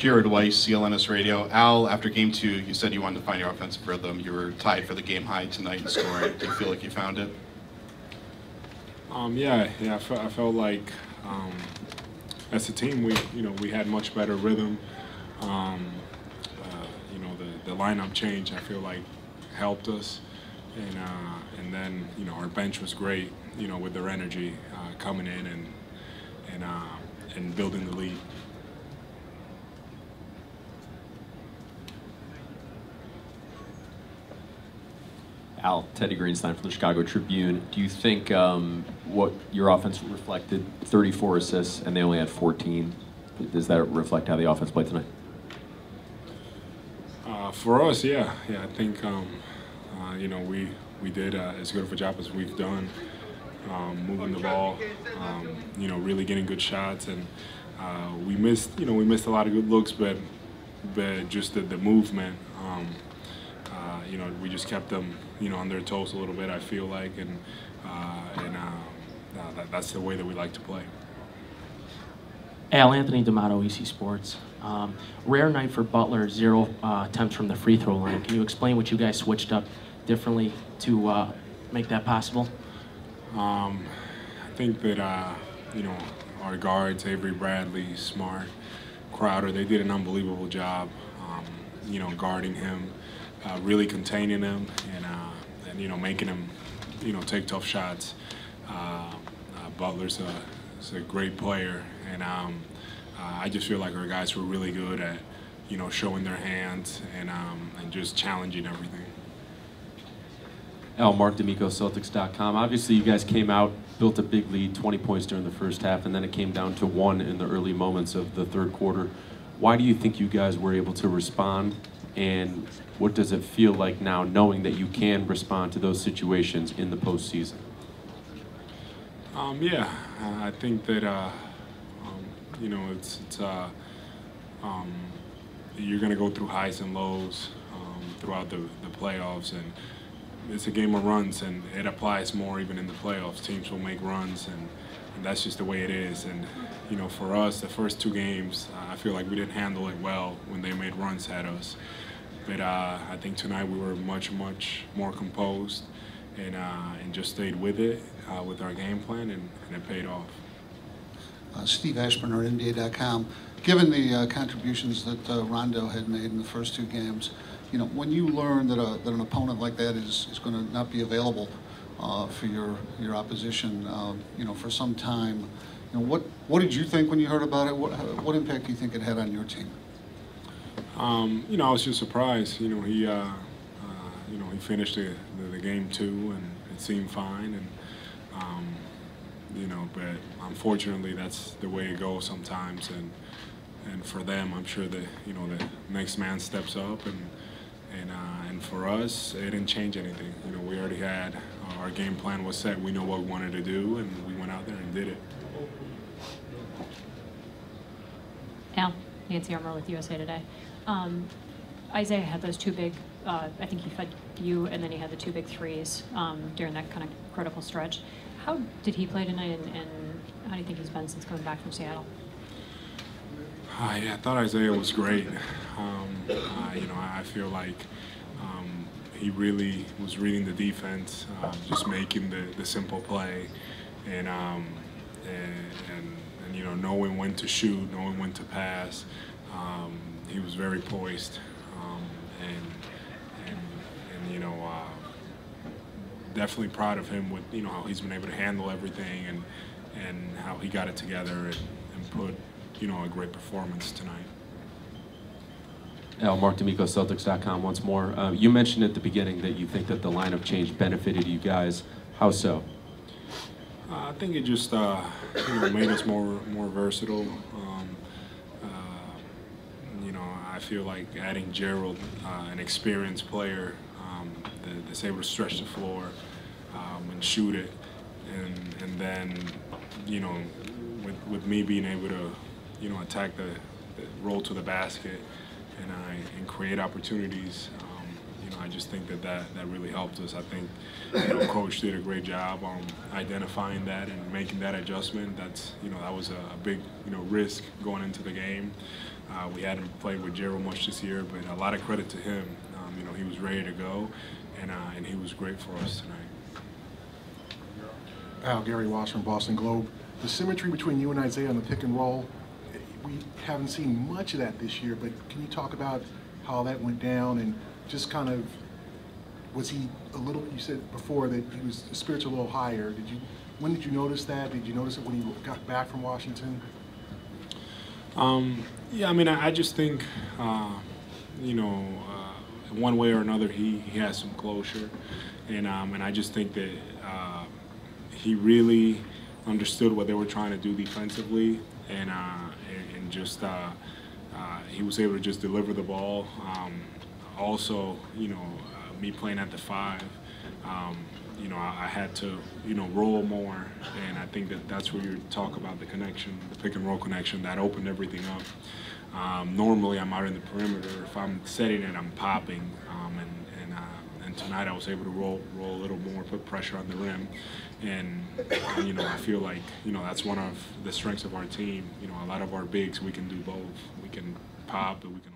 Jared Weiss, CLNS Radio. Al, after game 2, you said you wanted to find your offensive rhythm. You were tied for the game high tonight in scoring. Do you feel like you found it? Yeah. I felt like as a team, we had much better rhythm. The lineup change, I feel like, helped us, and then our bench was great, with their energy coming in and building the lead. Al, Teddy Greenstein from the Chicago Tribune. Do you think what your offense reflected, 34 assists, and they only had 14, does that reflect how the offense played tonight? For us, yeah. I think we did as good of a job as we've done, moving the ball, really getting good shots, and we missed a lot of good looks, but just the movement, we just kept them on their toes a little bit, I feel like, and that's the way that we like to play. Al, Anthony D'Amato, EC Sports. Rare night for Butler, 0 attempts from the free throw line. Can you explain what you guys switched up differently to make that possible? I think that our guards, Avery Bradley, Smart, Crowder, they did an unbelievable job, guarding him, really containing him, and making him, take tough shots. Butler's a great player, and I just feel like our guys were really good at, showing their hands and just challenging everything. Al, Mark D'Amico, Celtics.com. Obviously, you guys came out, built a big lead, 20 points during the first half, and then it came down to 1 in the early moments of the third quarter. Why do you think you guys were able to respond, and what does it feel like now, knowing that you can respond to those situations in the postseason? Yeah, I think that you're going to go through highs and lows throughout the playoffs, and it's a game of runs, and it applies more even in the playoffs. Teams will make runs, and that's just the way it is. And for us, the first 2 games, I feel like we didn't handle it well when they made runs at us. But I think tonight we were much more composed, and just stayed with it with our game plan, and it paid off. Steve Ashburner, NBA.com. Given the contributions that Rondo had made in the first 2 games, when you learn that an opponent like that is going to not be available for your opposition, for some time, what did you think when you heard about it? What impact do you think it had on your team? I was just surprised. He finished the game 2, and it seemed fine, and but unfortunately that's the way it goes sometimes, and for them, I'm sure that the next man steps up, and for us, it didn't change anything. We already had our game plan was set. We know what we wanted to do, and we went out there and did it. Al, Nancy Armour with USA Today. Isaiah had those 2 big, I think he fed you, and then he had the 2 big threes during that kind of critical stretch. How did he play tonight, and how do you think he's been since coming back from Seattle? Yeah, I thought Isaiah was great. I feel like he really was reading the defense, just making the simple play, and knowing when to shoot, knowing when to pass. He was very poised, definitely proud of him with how he's been able to handle everything, and how he got it together and put a great performance tonight. Al, Mark D'Amico, Celtics.com once more. You mentioned at the beginning that you think that the lineup change benefited you guys. How so? I think it just made us more versatile. I feel like adding Gerald, an experienced player, that's able to stretch the floor and shoot it, and then with me being able to attack the roll to the basket and create opportunities. I just think that really helped us. I think Coach did a great job on identifying that and making that adjustment. That was a big risk going into the game. We hadn't played with Gerald much this year, but a lot of credit to him. You know, he was ready to go, and he was great for us tonight. Gary Weiss from Boston Globe. The symmetry between you and Isaiah on the pick and roll, we haven't seen much of that this year, but can you talk about how that went down and just kind of, was he a little, you said before that he was, the spirits a little higher. When did you notice that? Did you notice it when he got back from Washington? Yeah, I mean, I just think, you know, one way or another, he has some closure, and I just think that he really understood what they were trying to do defensively, and just he was able to just deliver the ball. Also, you know, me playing at the 5, you know, I had to, you know, roll more, and I think that that's where you talk about the connection, the pick and roll connection, that opened everything up. Normally I'm out in the perimeter. If I'm setting it, I'm popping, and tonight I was able to roll a little more, put pressure on the rim, and you know, I feel like, you know, that's one of the strengths of our team. You know, a lot of our bigs, we can do both. We can pop, but we can